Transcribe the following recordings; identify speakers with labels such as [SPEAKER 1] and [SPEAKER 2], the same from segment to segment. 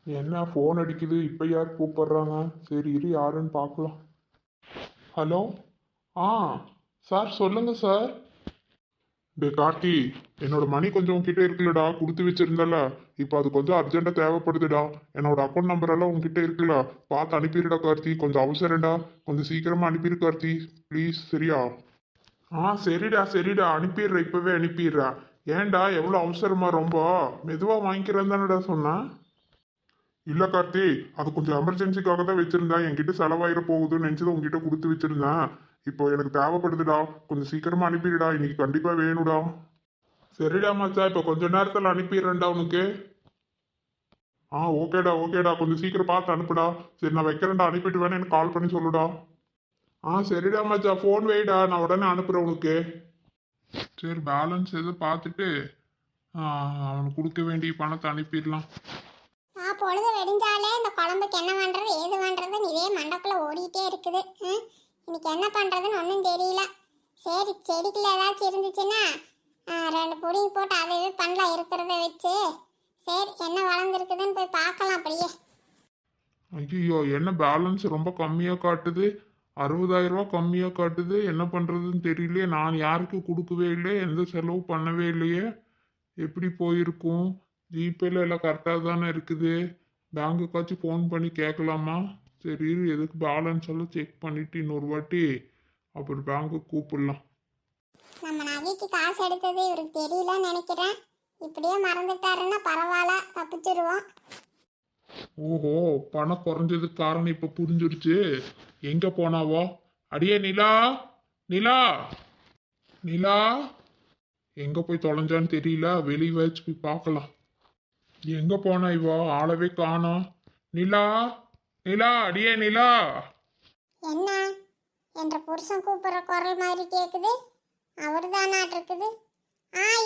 [SPEAKER 1] என்ன ஃபோன் அடிக்குது? இப்போ யார் கூப்பிடுறாங்க? சரி இரு யாருன்னு பார்க்கலாம். ஹலோ. ஆ சார் சொல்லுங்க சார். டே கார்த்தி, என்னோட மணி கொஞ்சம் உங்ககிட்ட இருக்குல்லடா, கொடுத்து வச்சிருந்தல. இப்போ அது கொஞ்சம் அர்ஜென்ட்டாக தேவைப்படுதுடா. என்னோட அக்கௌண்ட் நம்பர் எல்லாம் உங்ககிட்ட இருக்குல்ல, பார்த்து அனுப்பிடுடா கார்த்தி. கொஞ்சம் அவசரம்டா, கொஞ்சம் சீக்கிரமா அனுப்பிடு கார்த்தி, ப்ளீஸ். சரியா? சரிடா சரிடா, அனுப்பிடுறேன், இப்பவே அனுப்பிடுறேன். ஏன்டா எவ்வளோ அவசரமா? ரொம்ப மெதுவாக வாங்கிக்கிறேன்னு தானடா சொன்னேன். இல்ல கார்த்தி, அது கொஞ்சம் எமர்ஜென்சிக்காக தான் வச்சிருந்தேன். என்கிட்ட செலவாயிர போகுதுன்னு நினைச்சது உங்ககிட்ட கொடுத்து வச்சிருந்தேன். இப்போ எனக்கு தேவைப்படுதுடா, கொஞ்சம் சீக்கிரமா அனுப்பிடுடா, இன்னைக்கு கண்டிப்பா வேணும்டா. சரிடா மச்சா, இப்போ கொஞ்ச நேரத்தில் அனுப்பிடுறேன்டா உனக்கு. ஓகேடா ஓகேடா, கொஞ்சம் சீக்கிரம் பார்த்து அனுப்புடா. சரி நான் வைக்கிறேன்டா, அனுப்பிட்டு வேணா எனக்கு கால் பண்ணி சொல்லுடா. சரிடா மச்சா, ஃபோன் வைடா, நான் உடனே அனுப்புறேன் உனக்கு. சரி பேலன்ஸ் எதுவும் பார்த்துட்டு அவனுக்கு கொடுக்க வேண்டிய பணத்தை அனுப்பிடலாம்.
[SPEAKER 2] பொழுது வெடிஞ்சாலே இந்த குழம்புக்கு என்ன பண்றது ஏது பண்றதுன்னு இதே மண்டக்குள்ள ஓடிட்டே இருக்குது. இன்னைக்கு என்ன பண்றதுன்னு ஒன்றும் தெரியல. சரி செடிக்குள்ள ஏதாச்சும் இருந்துச்சுன்னா ரெண்டு பொடியும் போட்டு அதை இது பண்ணலாம் இருக்கிறத வச்சு. சரி என்ன வளர்ந்துருக்குதுன்னு போய் பார்க்கலாம் அப்படியே.
[SPEAKER 1] ஐயோ, என்ன பேலன்ஸ் ரொம்ப கம்மியாக காட்டுது? 60,000 ரூபா கம்மியாக காட்டுது. என்ன பண்ணுறதுன்னு தெரியலையே. நான் யாருக்கு கொடுக்கவே இல்லை, எந்த செலவு பண்ணவே இல்லையே. எப்படி போயிருக்கும்? ஜிபேல எல்லாம் கரெக்டாக தானே இருக்குது. பேங்குக்காச்சும் ஃபோன் பண்ணி கேட்கலாமா? சரி இரு, எதுக்கு பேலன்ஸ் எல்லாம் செக் பண்ணிவிட்டு இன்னொரு வாட்டி அப்புறம் பேங்க்குக்கு கூப்பிடலாம்.
[SPEAKER 2] நம்ம நகைக்கு காசு எடுத்தது இவருக்கு தெரியலன்னு நினைக்கிறேன். இப்படியே மறந்துட்டாருன்னா பரவாயில்ல, தப்பிச்சிருவோம்.
[SPEAKER 1] ஓஹோ, பணம் குறைஞ்சதுக்கு காரணம் இப்போ புரிஞ்சிருச்சு. எங்கே போனாவோ? அடியே நிலா, நிலா, நிலா எங்கே போய் தொலைஞ்சான்னு தெரியல. வெளியே வச்சு போய் பார்க்கலாம். எங்கே போனா இவோ? ஆளவே காணோம். நிலா, நிலா, அடியே நிலா.
[SPEAKER 2] என்ன என்ற புருஷன் கூப்பிடுற குரல் மாதிரி கேக்குது. அவரு தானாட்டு இருக்குது.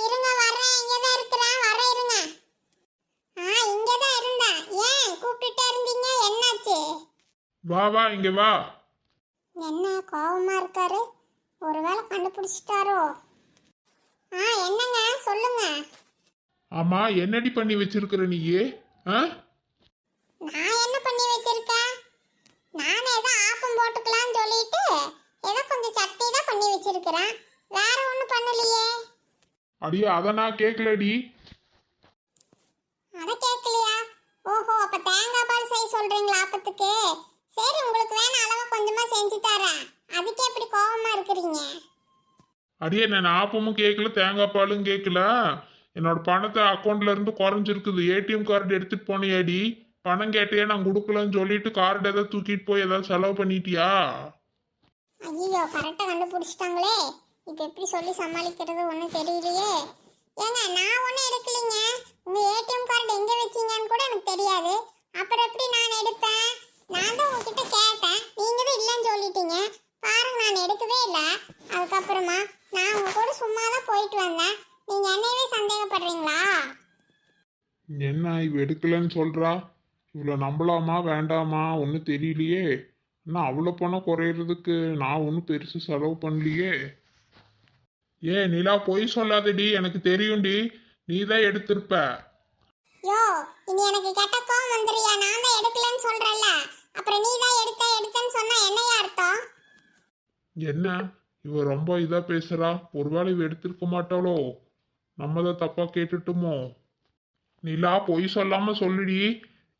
[SPEAKER 2] இருங்க வர்றேன், இங்கதான் இருக்கிறேன், வரேன் இருங்க. இங்கதான் இருந்தேன். ஏன் கூப்பிட்டுட்டே இருந்தீங்க, என்னாச்சு?
[SPEAKER 1] வா வா, இங்க வா.
[SPEAKER 2] என்ன கோவமா இருக்காரு? ஒருவேளை கண்டுபிடிச்சிட்டாரோ? என்னங்க சொல்லுங்க.
[SPEAKER 1] ஆமா, என்னடி பண்ணி வச்சிருக்கிற நீயே?
[SPEAKER 2] நான் என்ன பண்ணி வச்சிருக்கேன்? நான் ஏதோ ஆப்பம் போட்டுக்கலாம்னு சொல்லிட்டு ஏதோ கொஞ்சம் சட்னி தான் பண்ணி வச்சிருக்கிறேன். வேற ஒண்ணும் பண்ணலையே.
[SPEAKER 1] அடியே, அத நான் கேட்கலடி.
[SPEAKER 2] அத கேட்கலையா? ஓஹோ, அப்ப தேங்காய் பால் செய்ய சொல்றீங்களா ஆப்பத்துக்கு? சரி உங்களுக்கு வேணா அளவா கொஞ்சமா செஞ்சு தரேன். அதுக்கே இப்படி கோவமா இருக்கிறீங்க?
[SPEAKER 1] அடியே, நான் ஆப்பமும் கேட்கல, தேங்காய் பாலும் கேட்கல. என்னோட பணத்தை அக்கௌண்ட்ல இருந்து குறைஞ்சிருக்குது. ஏடிஎம் கார்டு எடுத்துட்டு போனியாடி? பணம் கேட்டியா, நான் கொடுக்கலன்னு சொல்லிட்டு கார்டு ஏதாவது தூக்கிட்டு போய் ஏதாவது செலவு பண்ணிட்டியா?
[SPEAKER 2] ஐயோ, கரெக்டா கண்டுபிடிச்சிட்டாங்களே. இப்ப எப்படி சொல்லி சமாளிக்கிறது ஒன்றும் தெரியலையே. ஏங்க நான் ஒன்றும் எடுக்கலைங்க. உங்க ஏடிஎம் கார்டு எங்க வச்சீங்கன்னு கூட எனக்கு தெரியாது. அப்புறம் எப்படி நான் எடுப்பேன்? நான் தான் உங்ககிட்ட கேட்டேன், நீங்க தான் இல்லைன்னு சொல்லிட்டீங்க. பாருங்க, நான் எடுக்கவே இல்லை. அதுக்கப்புறமா நான் உங்க கூட சும்மா தான் போயிட்டு வந்தேன். நீங்க என்னையவே சந்தேகப்படுறீங்களா?
[SPEAKER 1] என்ன இவ எடுக்கலன்னு சொல்றா? இவ்வளோ நம்பலாமா வேண்டாமா ஒன்றும் தெரியலையே. ஆனால் அவ்வளோ பணம் குறையிறதுக்கு நான் ஒன்றும் பெருசு செலவு பண்ணலையே. நிலா, பொய் சொல்லாதடி, எனக்கு தெரியும்டி. நீ தான் எடுத்திருப்ப.
[SPEAKER 2] யோ, இனி எனக்கு கெட்ட கோவம் வந்துறியா? நான் தான் எடுக்கலன்னு சொல்றேன்ல, அப்புறம் நீ தான் எடுத்தேன்னு சொன்னா என்னையா அர்த்தம்?
[SPEAKER 1] என்ன இவ ரொம்ப இதா பேசுறா? ஒருவேளை இவ எடுத்திருக்க மாட்டாளோ? நம்ம தான் தப்பா கேட்டுட்டுமோ? நிலா, பொய் சொல்லாம சொல்லுடி.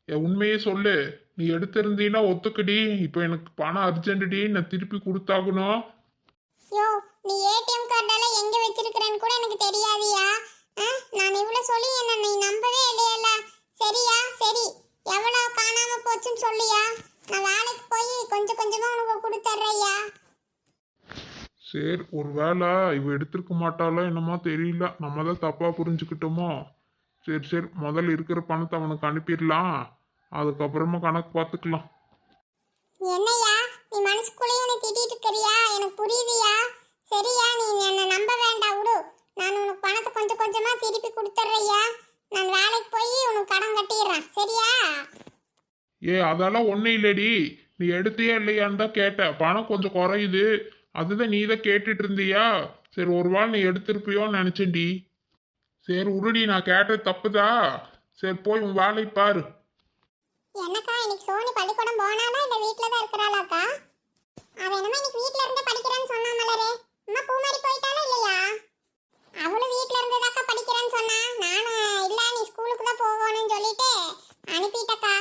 [SPEAKER 1] உண்மையே சொல்லு. நீ எடுத்திருந்தீன்னா ஒத்துக்குடி. இப்போ எனக்கு பணம் அர்ஜென்ட்டுடி, நான் திருப்பி கொடுத்தாகணும்.
[SPEAKER 2] யோ, நீ ஏடிஎம் கார்டெல்லாம் எங்க வச்சிருக்கிறேன்னு கூட எனக்கு தெரியாதியா? நான் இவ்வளவு சொல்லி என்ன நீ நம்பவே இல்லையல்ல. சரியா? சரி, எவ்வளவு காணாம போச்சுன்னு சொல்லியா? நான் வேலைக்கு போய் கொஞ்சம் கொஞ்சமா உனக்கு கொடுத்துட்றேயா.
[SPEAKER 1] சரி, ஒருவேளை இவ எடுத்திருக்க மாட்டாளோ என்னமோ தெரியல. நம்ம தான் தப்பா புரிஞ்சுக்கிட்டோமோ? சரி சரி, முதல்ல இருக்கிற பணத்தை அவனுக்கு அனுப்பிடலாம். அதுக்கப்புறமா கணக்கு பார்த்துக்கலாம்.
[SPEAKER 2] என்னையா நீ மனசுக்குள்ளேயே என்னை திட்டிட்டு இருக்கிறியா? எனக்கு புரியுதுயா. சரியா, நீ என்னை நம்ப வேண்டாம், விடு. நான் உனக்கு பணத்தை கொஞ்சம் கொஞ்சமா திருப்பி கொடுத்துட்றேயா. நான் வேலைக்கு போய் உனக்கு கடன் கட்டிடுறேன். சரியா?
[SPEAKER 1] அதெல்லாம் ஒன்றும் இல்லடி. நீ எடுத்தியா இல்லையான்னு தான் கேட்ட. பணம் கொஞ்சம் குறையுது, அதுதான் நீ தான் கேட்டுட்டு இருந்தியா. சரி, ஒரு வேளை நீ எடுத்திருப்பியோன்னு நினச்சேன்டி. சரி உருடி, நான் கேட்டது தப்புதா? சரி போய் உன் வேலையை பாரு.
[SPEAKER 2] என்னக்கா இன்னைக்கு சோனி பள்ளிக்கூடம் போனாலா இல்ல வீட்ல தான் இருக்கறாளாக்கா? அவ என்னமோ இன்னைக்கு வீட்ல இருந்து படிக்கிறேன்னு சொன்னா மலரே. அம்மா பூமாரி போயிட்டாளா இல்லையா? அவளும் வீட்ல இருந்து தாக்கா படிக்கிறேன்னு சொன்னா. நானும் இல்ல நீ ஸ்கூலுக்கு தான் போகணும்னு சொல்லிட்டு அனுப்பிட்டக்கா.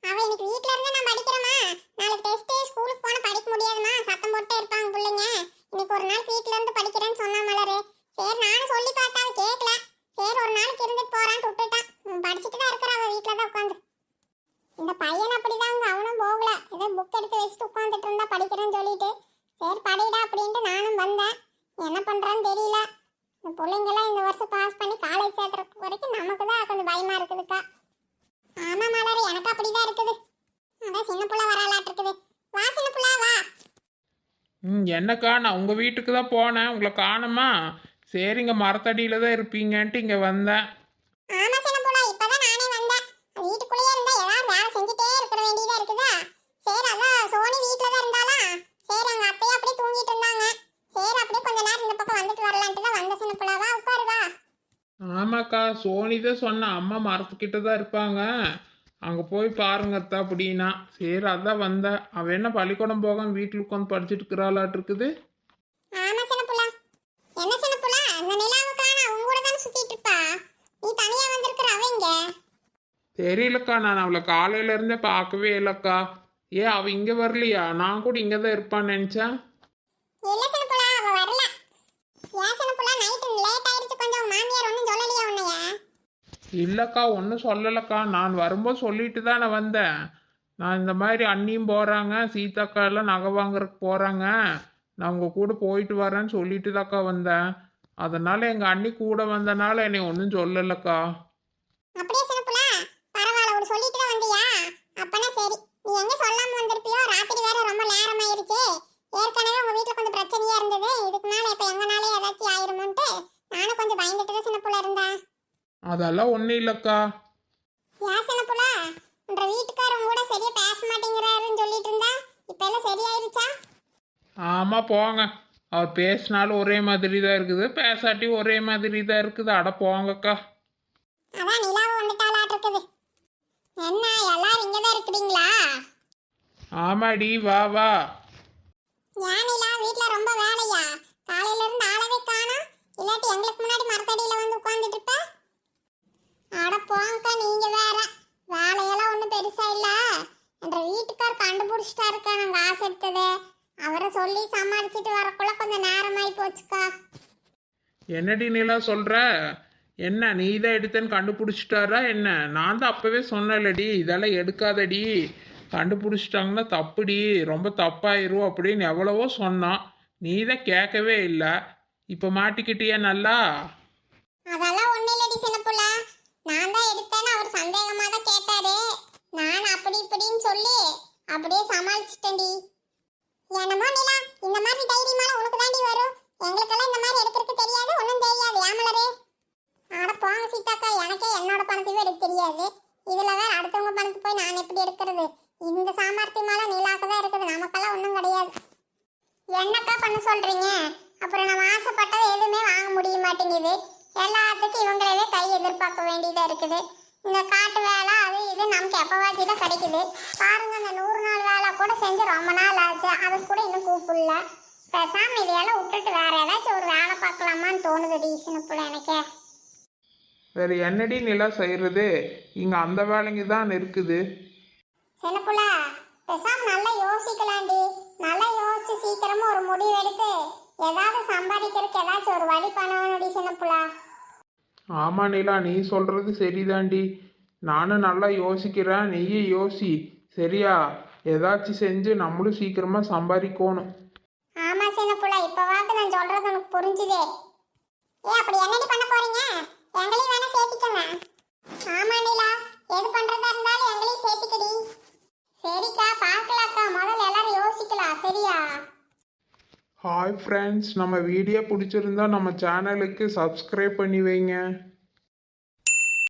[SPEAKER 2] அவ இன்னைக்கு வீட்ல இருந்து நான் படிக்கிறேமா. நாளைக்கு டெஸ்ட் ஸ்கூலுக்கு போனா படிக்க முடியாதுமா. சத்தம் போட்டே இருப்பாங்க பிள்ளைங்க. இன்னைக்கு ஒரு நாள் வீட்ல இருந்து படிக்கிறேன்னு சொன்னா மலரே. சரி நானும் சொல்லி பார்த்தா அவ கேட்கல. சரி ஒரு நாளைக்கு இருந்துட்டு போறான்னு விட்டுட்டான். படிச்சுட்டு தான் இருக்கறா அவ வீட்ல தான் உட்காந்து. இந்த பையன் அப்படிதாங்க அவனும் போகல. ஏதோ புக் எடுத்து வச்சுட்டு உட்காந்துட்டு இருந்தா படிக்கிறேன்னு சொல்லிட்டு சரி படிடா அப்படின்ட்டு நானும் வந்தேன். என்ன பண்றான்னு தெரியல. இந்த பிள்ளைங்கெல்லாம் இந்த வருஷம் பாஸ் பண்ணி காலேஜ் சேர்த்துற வரைக்கும் நமக்கு தான் கொஞ்சம் பயமா இருக்குதுக்கா. ஆமா மலர் எனக்கு அப்படிதான் இருக்குது. அதான் சின்ன புள்ள வராலாட்டு இருக்குது. வா சின்ன புள்ள வா.
[SPEAKER 3] என்னக்கா நான் உங்கள் வீட்டுக்கு தான் போனேன், உங்களை காணுமா? சரிங்க, மரத்தடியில் தான் இருப்பீங்கன்ட்டு இங்கே வந்தேன்.
[SPEAKER 2] ஆமா சின்ன புள்ள இப்பதான் நானே வந்தேன். வீட்டுக்குள்ளேயே இருந்தா ஏதாவது வேலை செஞ்சுட்டே இருக்க வேண்டியதா இருக்குதா. சரி அதான் சோனி வீட்ல தான் இருந்தாளா. சரி அங்க அப்பயே அப்படியே தூங்கிட்டு இருந்தாங்க. சரி அப்படியே கொஞ்ச நேரம் இந்த பக்கம் வந்துட்டு வரலான்ட்டு தான் வந்த சின்ன புள்ள. வா உட்காரு வா.
[SPEAKER 3] ஆமாக்கா, சோனி தான் சொன்ன அம்மா மரத்துக்கிட்ட தான் இருப்பாங்க, அங்கே போய் பாருங்கத்தா அப்படின்னா. சரி அதான் வந்தேன். அவள் என்ன பள்ளிக்கூடம் போகாம வீட்டில் உட்காந்து படிச்சுட்டு இருக்கிறாளாட்டு இருக்குது.
[SPEAKER 2] ஆமா சின்ன புள்ள. என்ன சின்ன புள்ள அந்த நிலாவை காணா உன் கூட தான சுத்திட்டு இருப்பா. நீ தனியா வந்திருக்கிற அவ இங்க.
[SPEAKER 3] தெரியலக்கா, நான் அவளை காலையிலேருந்தே பார்க்கவே இல்லைக்கா. ஏன் அவள் இங்கே வரலையா? நான் கூட இங்கே தான் இருப்பான்னு நினச்சேன்.
[SPEAKER 2] இல்ல சின்ன புள்ள அவ வரல. ஏன் சின்ன புள்ள நைட் லேட் ஆயிடுச்சு கொஞ்சம். மாமியார் ஒன்றும் சொல்லலையா உன்னைய?
[SPEAKER 3] இல்லைக்கா, ஒன்றும் சொல்லலைக்கா. நான் வரும்போது சொல்லிட்டு தான் நான் வந்தேன். நான் இந்த மாதிரி அண்ணியும் போகிறாங்க, சீதாக்கா எல்லாம் நகை வாங்குறதுக்கு போகிறாங்க, நான் உங்கள் கூட போயிட்டு வரேன்னு சொல்லிட்டு தாக்கா வந்தேன். அதனால் எங்கள் அண்ணி கூட வந்தனால என்னை ஒன்றும் சொல்லலைக்கா.
[SPEAKER 2] அப்படியே சின்ன புள்ள பரவாயில்ல ஒரு சொல்லிட்டு தான் வந்தியா? அப்பனா சரி. நீ எங்க சொல்லாம வந்திருப்பியோ. ராத்திரி வேற ரொம்ப நேரம் ஆயிருச்சு. ஏற்கனவே உங்க வீட்டுல கொஞ்சம் பிரச்சனையா இருந்தது. இதுக்கு மேல இப்ப எங்கனாலே ஏதாச்சும் ஆயிருமோன்ட்டு நானும் கொஞ்சம் பயந்துட்டு தான் சின்ன புள்ள இருந்தேன்.
[SPEAKER 3] அதெல்லாம் ஒன்றும் இல்லைக்கா.
[SPEAKER 2] ஏன் சின்ன புள்ள உன்ற வீட்டுக்காரங்க கூட சரியா பேச மாட்டேங்கிறாருன்னு சொல்லிட்டு இருந்தா இப்ப எல்லாம் சரியாயிருச்சா?
[SPEAKER 3] ஆமாம் போங்க, அவர் பேசினாலும் ஒரே மாதிரி தான் இருக்குது, பேசாட்டி ஒரே மாதிரி தான் இருக்குது. அட போங்கக்கா.
[SPEAKER 2] அதான் நிலாவை வந்துட்டாலாட்டு இருக்குது. என்ன எல்லாரும் இங்கதான் இருக்கிறீங்களா?
[SPEAKER 3] ஆமாடி, வா வா.
[SPEAKER 2] ஏன் நிலா வீட்ல ரொம்ப வேலையா? காலையில இருந்து ஆளவே காணோம். இல்லாட்டி எங்களுக்கு முன்னாடி மரத்தடியில வந்து உட்கார்ந்துட்டு இருப்ப. அட போங்கக்கா நீங்க வேற. வேலையெல்லாம் ஒன்றும் பெருசா இல்ல. என்ற வீட்டுக்கார் கண்டுபிடிச்சிட்டாருக்கா நாங்க ஆசை எடுத்தது. அவரை சொல்லி சமாளிச்சுட்டு வரக்குள்ள கொஞ்சம் நேரமாயி போச்சுக்கா.
[SPEAKER 3] என்னடி நீலா சொல்கிற? என்ன நீ தான் எடுத்தேன்னு கண்டுபிடிச்சிட்டாரா என்ன? நான் தான் அப்போவே சொன்னேன்லடி, இதெல்லாம் எடுக்காதடி, கண்டுபிடிச்சிட்டாங்கன்னா தப்புடி, ரொம்ப தப்பாயிரும் அப்படின்னு எவ்வளவோ சொன்னான். நீ தான் கேட்கவே இல்லை. இப்போ மாட்டிக்கிட்டியா நல்லா?
[SPEAKER 2] அதெல்லாம் ஒண்ணு இல்லடி சின்ன புள்ள. நான் தான் எடுத்தேன்னு அவர் சந்தேகமா தான் கேட்டாரு. நான் அப்படி இப்படின்னு சொல்லி அப்படியே சமாளிச்சிட்டேன்டி. என்னமோ நிலா இந்த மாதிரி தைரியமால உனக்கு தாண்டி வரும். எங்களுக்கெல்லாம் இந்த மாதிரி எடுக்கிறதுக்கு தெரியாது, ஒன்றும் தெரியாது. ஏமலரே அட போங்க சீதாக்கா. எனக்கே என்னோட பணத்தையே எடுக்க தெரியாது. இதுல வேற அடுத்தவங்க பணத்தை போய் நான் எப்படி எடுக்கிறது? இந்த சாமர்த்தியமால நிலாக்க தான் இருக்குது. நமக்கெல்லாம் ஒன்றும் கிடையாது. என்னக்கா பண்ண சொல்றீங்க? அப்புறம் நம்ம ஆசைப்பட்டது எதுவுமே வாங்க முடிய மாட்டேங்குது. எல்லாத்துக்கும் இவங்களவே கை எதிர்பார்க்க வேண்டியதா இருக்குது. இந்த காட்டு வேலை அது இது நமக்கு எப்பவாச்சு தான் கிடைக்குது. பாருங்க இந்த 100 நாள் வேலை கூட செஞ்சு ரொம்ப நாள் ஆச்சு. அது கூட இன்னும் கூப்பிடல. பேசாம இதையெல்லாம் விட்டுட்டு வேற ஏதாச்சும் ஒரு வேலை பார்க்கலாமான்னு தோணுதுடி சின்ன பிள்ளை எனக்கு.
[SPEAKER 3] வேறு என்னடி நிலா செய்கிறது? இங்கே அந்த வேலைங்க தான் இருக்குது.
[SPEAKER 2] சின்ன புள்ள பேசாம நல்லா யோசிக்கலாண்டி. நல்லா யோசிச்சு சீக்கிரமா ஒரு முடிவு எடுத்து ஏதாவது சம்பாதிக்கிறதுக்கு ஏதாச்சும் ஒரு வழி பண்ணணும்டி சின்ன புள்ள.
[SPEAKER 3] ஆமாம் நிலா, நீ சொல்கிறது சரிதாண்டி. நானும் நல்லா யோசிக்கிறேன், நீயே யோசி சரியா? ஏதாச்சும் செஞ்சு நம்மளும் சீக்கிரமாக சம்பாதிக்கணும்.
[SPEAKER 2] ஆமா சின்ன புள்ள இப்பவாக்கு நான் சொல்றது உனக்கு புரிஞ்சுதே. அப்படி என்னடி பண்ண போறீங்க? எங்களையும் வேணா சேர்த்துக்கங்க. ஆமா நிலா எது பண்றதா இருந்தாலும் எங்களையும் சேர்த்துக்கடி. சரிக்கா பார்க்கலாக்கா. முதல்ல எல்லாரும் யோசிக்கலாம் சரியா?
[SPEAKER 3] ஹாய் ஃப்ரெண்ட்ஸ், நம்ம வீடியோ பிடிச்சிருந்தா நம்ம சேனலுக்கு சப்ஸ்கிரைப் பண்ணி வைங்க.